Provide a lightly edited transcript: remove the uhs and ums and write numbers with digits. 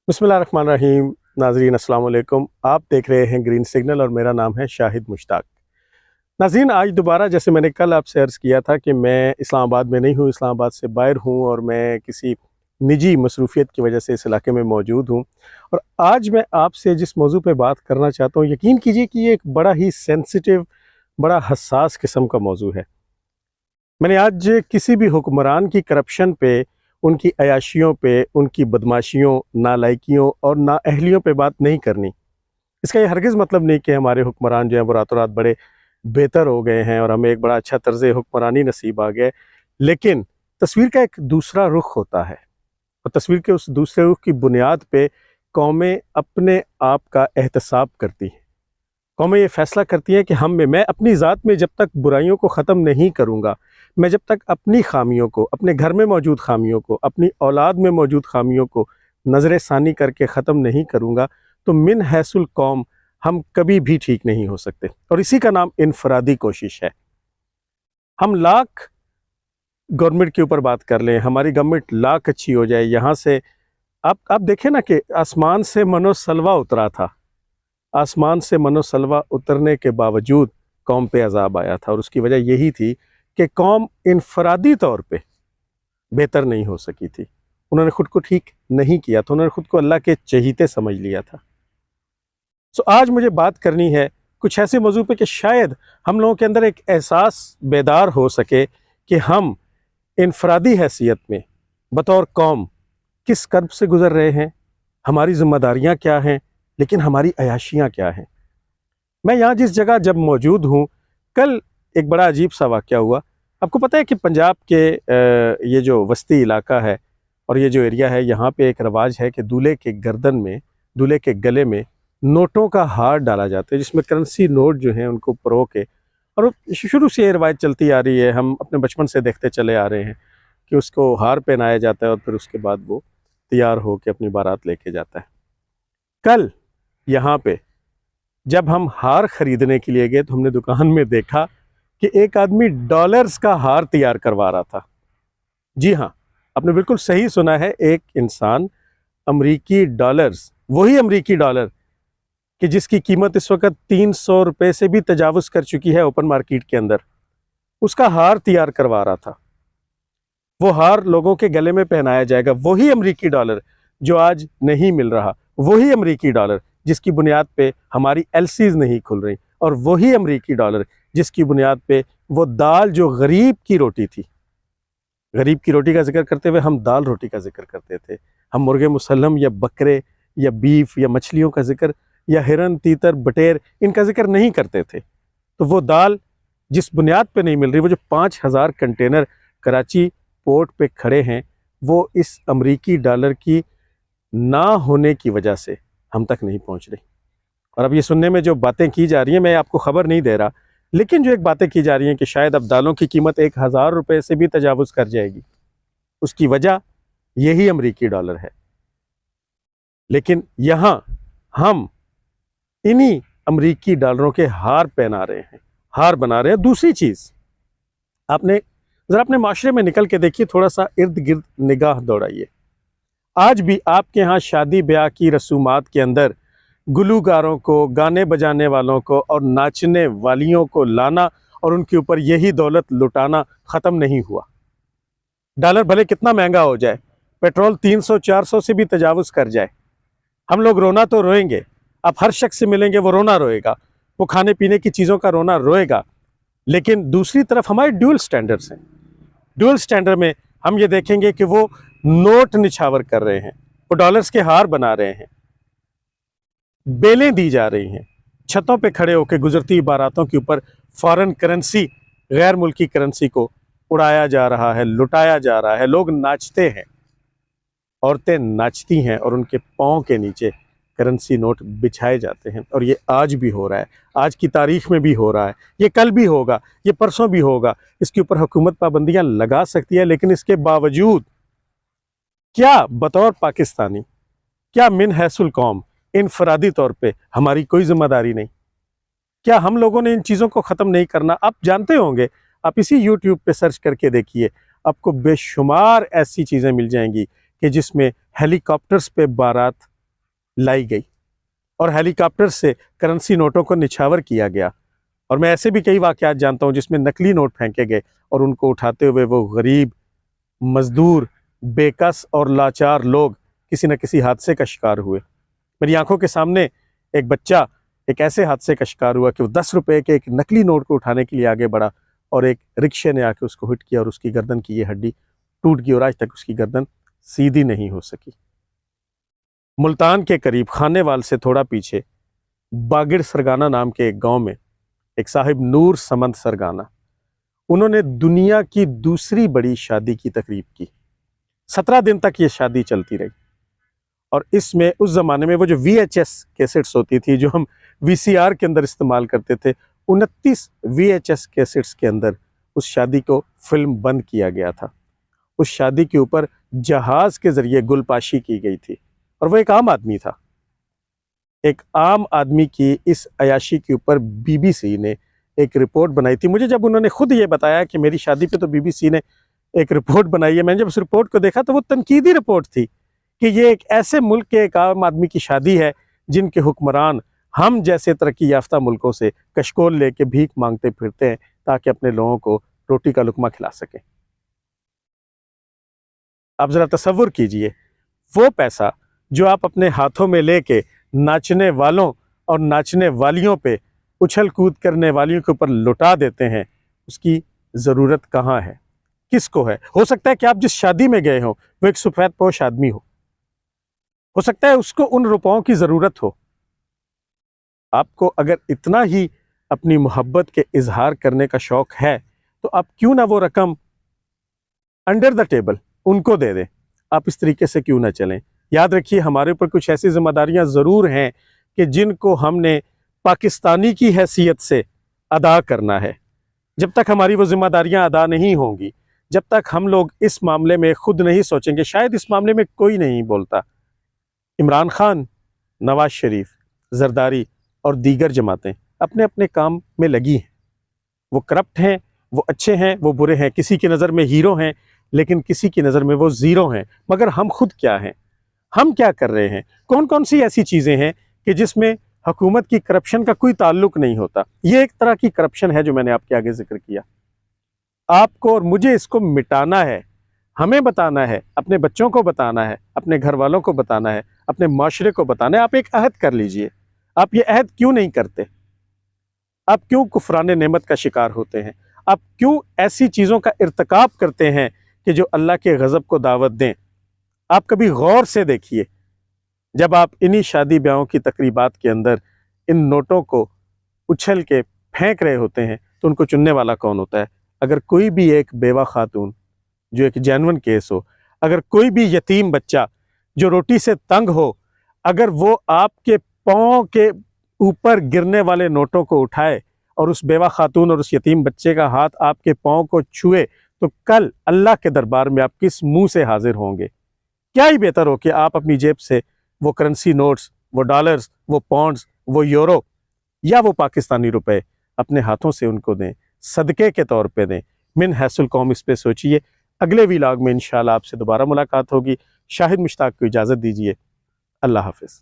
बिस्मिल्लाहिर्रहमानिर्रहीम। नाज़रीन अस्सलाम वालेकुम। आप देख रहे हैं ग्रीन सिग्नल और मेरा नाम है शाहिद मुश्ताक। नाज़रीन, आज दोबारा जैसे मैंने कल आपसे अर्ज़ किया था कि मैं इस्लामाबाद में नहीं हूँ, इस्लामाबाद से बाहर हूँ और मैं किसी निजी मसरूफ़ियत की वजह से इस इलाके में मौजूद हूँ। और आज मैं आपसे जिस मौजू पे बात करना चाहता हूँ, यकीन कीजिए कि ये एक बड़ा ही सेंसिटिव, बड़ा हसास किस्म का मौजू है। मैंने आज किसी भी हुक्मरान की करप्शन पे, उनकी अयाशियों पे, उनकी बदमाशियों, नालायकियों और नाअहलियों पे बात नहीं करनी। इसका ये हरगिज़ मतलब नहीं कि हमारे हुक्मरान जो हैं वो रातों रात बड़े बेहतर हो गए हैं और हमें एक बड़ा अच्छा तर्ज़ हुक्मरानी नसीब आ गया है। लेकिन तस्वीर का एक दूसरा रुख होता है और तस्वीर के उस दूसरे रुख की बुनियाद पे कौमें अपने आप का एहतसाब करती हैं। कौमें ये फ़ैसला करती हैं कि मैं अपनी ज़ात में जब तक बुराइयों को ख़त्म नहीं करूँगा, मैं जब तक अपनी ख़ामियों को, अपने घर में मौजूद ख़ामियों को, अपनी औलाद में मौजूद ख़ामियों को नज़र सानी करके ख़त्म नहीं करूँगा, तो मिन हैसुल कौम हम कभी भी ठीक नहीं हो सकते। और इसी का नाम इनफरादी कोशिश है। हम लाख गवर्नमेंट के ऊपर बात कर लें, हमारी गवर्नमेंट लाख अच्छी हो जाए, यहाँ से आप देखें ना कि आसमान से मनोसलवा उतरा था। आसमान से मनोसलवा उतरने के बावजूद कौम पे अजाब आया था और उसकी वजह यही थी कि कौम इनफरादी तौर पे बेहतर नहीं हो सकी थी। उन्होंने खुद को ठीक नहीं किया था, उन्होंने खुद को अल्लाह के चहीते समझ लिया था। सो आज मुझे बात करनी है कुछ ऐसे मौजू पे कि शायद हम लोगों के अंदर एक एहसास बेदार हो सके कि हम इनफरादी हैसियत में बतौर कौम किस कर्ब से गुजर रहे हैं, हमारी जिम्मेदारियां क्या हैं, लेकिन हमारी अयाशियां क्या हैं। मैं यहाँ जिस जगह जब मौजूद हूँ, कल एक बड़ा अजीब सा वाक़या हुआ। आपको पता है कि पंजाब के ये जो वस्ती इलाका है और ये जो एरिया है, यहाँ पे एक रवाज है कि दूल्हे के गर्दन में, दूल्हे के गले में नोटों का हार डाला जाता है, जिसमें करेंसी नोट जो हैं उनको परो के, और शुरू से ये रवायत चलती आ रही है, हम अपने बचपन से देखते चले आ रहे हैं कि उसको हार पहनाया जाता है और फिर उसके बाद वो तैयार हो के अपनी बारात लेके जाता है। कल यहाँ पे जब हम हार खरीदने के लिए गए तो हमने दुकान में देखा कि एक आदमी डॉलर्स का हार तैयार करवा रहा था। जी हाँ, आपने बिल्कुल सही सुना है, एक इंसान अमरीकी डॉलर्स, वही अमरीकी डॉलर कि जिसकी कीमत इस वक्त 300 रुपए से भी तजावुज कर चुकी है ओपन मार्केट के अंदर, उसका हार तैयार करवा रहा था। वो हार लोगों के गले में पहनाया जाएगा, वही अमरीकी डॉलर जो आज नहीं मिल रहा, वही अमरीकी डॉलर जिसकी बुनियाद पे हमारी एलसीज नहीं खुल रही, और वही अमरीकी डॉलर जिसकी बुनियाद पे वो दाल जो गरीब की रोटी थी, गरीब की रोटी का जिक्र करते हुए हम दाल रोटी का जिक्र करते थे। हम मुर्गे मुसल्लम या बकरे या बीफ या मछलियों का जिक्र या हिरन, तीतर, बटेर, इनका जिक्र नहीं करते थे। तो वो दाल जिस बुनियाद पे नहीं मिल रही, वो जो 5000 कंटेनर कराची पोर्ट पे खड़े हैं, वो इस अमरीकी डॉलर की ना होने की वजह से हम तक नहीं पहुंच रही। और अब ये सुनने में जो बातें की जा रही हैं, मैं आपको खबर नहीं दे रहा, लेकिन जो एक बातें की जा रही हैं कि शायद अब दालों की कीमत 1000 रुपए से भी तजावुज कर जाएगी, उसकी वजह यही अमरीकी डॉलर है। लेकिन यहाँ हम इन्हीं अमरीकी डॉलरों के हार पहना रहे हैं, हार बना रहे हैं। दूसरी चीज़, आपने ज़रा अपने माशरे में निकल के देखिए, थोड़ा सा इर्द गिर्द निगाह दौड़ाइए। आज भी आपके यहाँ शादी ब्याह की रसूमात के अंदर गुलूकारों को, गाने बजाने वालों को और नाचने वालियों को लाना और उनके ऊपर यही दौलत लुटाना ख़त्म नहीं हुआ। डॉलर भले कितना महंगा हो जाए, पेट्रोल 300-400 से भी तजावुज़ कर जाए, हम लोग रोना तो रोएंगे। आप हर शख्स से मिलेंगे, वो रोना रोएगा, वो खाने पीने की चीज़ों का रोना रोएगा। लेकिन दूसरी तरफ हमारे ड्यूल स्टैंडर्ड्स हैं। ड्यूल स्टैंडर्ड में हम ये देखेंगे कि वो नोट निछावर कर रहे हैं, वो डॉलर्स के हार बना रहे हैं, बेलें दी जा रही हैं, छतों पे खड़े होकर गुजरती बारातों के ऊपर फॉरेन करेंसी, गैर मुल्की करेंसी को उड़ाया जा रहा है, लुटाया जा रहा है। लोग नाचते हैं, औरतें नाचती हैं और उनके पाँव के नीचे करेंसी नोट बिछाए जाते हैं। और ये आज भी हो रहा है, आज की तारीख में भी हो रहा है, ये कल भी होगा, ये परसों भी होगा। इसके ऊपर हुकूमत पाबंदियां लगा सकती है, लेकिन इसके बावजूद क्या बतौर पाकिस्तानी, क्या मिन हैसुल कौम इनफरादी तौर पे हमारी कोई जिम्मेदारी नहीं? क्या हम लोगों ने इन चीज़ों को ख़त्म नहीं करना? आप जानते होंगे, आप इसी यूट्यूब पे सर्च करके देखिए, आपको बेशुमार ऐसी चीज़ें मिल जाएंगी कि जिसमें हेलीकॉप्टर्स पे बारात लाई गई اور ہیلی کاپٹر سے کرنسی نوٹوں کو نچھاور کیا گیا. اور میں ایسے بھی کئی واقعات جانتا ہوں جس میں نقلی نوٹ پھینکے گئے اور ان کو اٹھاتے ہوئے وہ غریب، مزدور، بے کس اور لاچار لوگ کسی نہ کسی حادثے کا شکار ہوئے. میری آنکھوں کے سامنے ایک بچہ ایک ایسے حادثے کا شکار ہوا کہ وہ 10 روپے کے ایک نقلی نوٹ کو اٹھانے کے لیے آگے بڑھا اور ایک رکشے نے آ کے اس کو ہٹ کیا اور اس کی گردن کی یہ ہڈی ٹوٹ گئی اور آج تک اس کی گردن سیدھی نہیں ہو سکی. ملتان کے قریب خانے وال سے تھوڑا پیچھے باگڑ سرگانہ نام کے ایک گاؤں میں ایک صاحب نور سمند سرگانہ، انہوں نے دنیا کی دوسری بڑی شادی کی تقریب کی. 17 دن تک یہ شادی چلتی رہی اور اس میں اس زمانے میں وہ جو وی ایچ ایس کیسٹس ہوتی تھی جو ہم وی سی آر کے اندر استعمال کرتے تھے، 29 وی ایچ ایس کیسٹس کے اندر اس شادی کو فلم بند کیا گیا تھا. اس شادی کے اوپر جہاز کے ذریعے گل پاشی کی گئی تھی اور وہ ایک عام آدمی تھا. ایک عام آدمی کی اس عیاشی کے اوپر بی بی سی نے ایک رپورٹ بنائی تھی. مجھے جب انہوں نے خود یہ بتایا کہ میری شادی پہ تو بی بی سی نے ایک رپورٹ بنائی ہے، میں نے جب اس رپورٹ کو دیکھا تو وہ تنقیدی رپورٹ تھی کہ یہ ایک ایسے ملک کے ایک عام آدمی کی شادی ہے جن کے حکمران ہم جیسے ترقی یافتہ ملکوں سے کشکول لے کے بھیک مانگتے پھرتے ہیں تاکہ اپنے لوگوں کو روٹی کا لقمہ کھلا سکیں. آپ ذرا تصور کیجئے وہ پیسہ جو آپ اپنے ہاتھوں میں لے کے ناچنے والوں اور ناچنے والیوں پہ اچھل کود کرنے والیوں کے اوپر لٹا دیتے ہیں، اس کی ضرورت کہاں ہے، کس کو ہے؟ ہو سکتا ہے کہ آپ جس شادی میں گئے ہوں وہ ایک سفید پوش آدمی ہو سکتا ہے اس کو ان روپوں کی ضرورت ہو. آپ کو اگر اتنا ہی اپنی محبت کے اظہار کرنے کا شوق ہے تو آپ کیوں نہ وہ رقم انڈر دا ٹیبل ان کو دے دیں. آپ اس طریقے سے کیوں نہ چلیں؟ یاد رکھیے ہمارے اوپر کچھ ایسی ذمہ داریاں ضرور ہیں کہ جن کو ہم نے پاکستانی کی حیثیت سے ادا کرنا ہے. جب تک ہماری وہ ذمہ داریاں ادا نہیں ہوں گی، جب تک ہم لوگ اس معاملے میں خود نہیں سوچیں گے، شاید اس معاملے میں کوئی نہیں بولتا. عمران خان، نواز شریف، زرداری اور دیگر جماعتیں اپنے اپنے کام میں لگی ہیں. وہ کرپٹ ہیں، وہ اچھے ہیں، وہ برے ہیں، کسی کی نظر میں ہیرو ہیں لیکن کسی کی نظر میں وہ زیرو ہیں. مگر ہم خود کیا ہیں؟ ہم کیا کر رہے ہیں؟ کون کون سی ایسی چیزیں ہیں کہ جس میں حکومت کی کرپشن کا کوئی تعلق نہیں ہوتا؟ یہ ایک طرح کی کرپشن ہے جو میں نے آپ کے آگے ذکر کیا. آپ کو اور مجھے اس کو مٹانا ہے، ہمیں بتانا ہے، اپنے بچوں کو بتانا ہے، اپنے گھر والوں کو بتانا ہے، اپنے معاشرے کو بتانا ہے. آپ ایک عہد کر لیجئے. آپ یہ عہد کیوں نہیں کرتے؟ آپ کیوں کفران نعمت کا شکار ہوتے ہیں؟ آپ کیوں ایسی چیزوں کا ارتکاب کرتے ہیں کہ جو اللہ کے غضب کو دعوت دیں؟ آپ کبھی غور سے دیکھیے، جب آپ انہی شادی بیاہوں کی تقریبات کے اندر ان نوٹوں کو اچھل کے پھینک رہے ہوتے ہیں تو ان کو چننے والا کون ہوتا ہے؟ اگر کوئی بھی ایک بیوہ خاتون جو ایک جینون کیس ہو، اگر کوئی بھی یتیم بچہ جو روٹی سے تنگ ہو، اگر وہ آپ کے پاؤں کے اوپر گرنے والے نوٹوں کو اٹھائے اور اس بیوہ خاتون اور اس یتیم بچے کا ہاتھ آپ کے پاؤں کو چھوئے تو کل اللہ کے دربار میں آپ کس منہ سے حاضر ہوں گے؟ کیا ہی بہتر ہو کہ آپ اپنی جیب سے وہ کرنسی نوٹس، وہ ڈالرز، وہ پاؤنڈز، وہ یورو یا وہ پاکستانی روپے اپنے ہاتھوں سے ان کو دیں، صدقے کے طور پہ دیں. من حیث القوم اس پہ سوچئے. اگلے ویلاگ میں انشاءاللہ آپ سے دوبارہ ملاقات ہوگی. شاہد مشتاق کو اجازت دیجیے. اللہ حافظ.